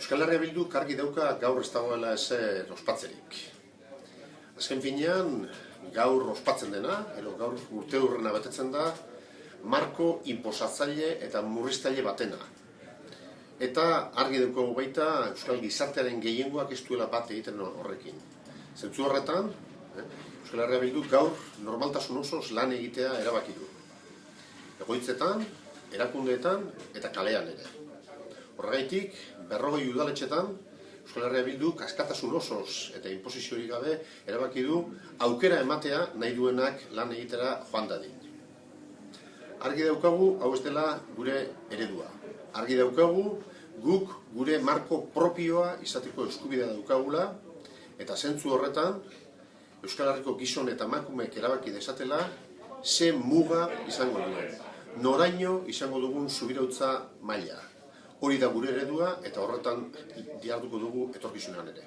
Euskal Herria Bilduk argi dauka gaur ez dagoela ezer ospatzerik. Azken finean, gaur ospatzen dena, gaur urte hurrena betetzen da, marko inposatzaile eta murriztaile batena. Eta argi daukagu baita Euskal Gizartearen gehiengoak ez duela bat egiten horrekin. Zentzu horretan, Euskal Herria Bilduk gaur normaltasun osoz lan egitea erabaki du. Egoitzetan, erakundeetan eta kalean ere. Horregaitik, 40 udaletxetan, Euskal Herria Bilduk askatasun osoz eta inposiziorik gabe erabaki du aukera ematea nahi duenak lan egitera joan dadin. Argi daukagu hau ez dela gure eredua. Argi daukagu guk gure marko propioa izateko eskubidea daukagula eta zentzu horretan Euskal Herriko gizon eta emakumeek erabaki dezatela ze muga izango duen. Noraino izango dugun subirautza maila. Hori da gure eredua eta horretan diharduko dugu etorkizunean ere.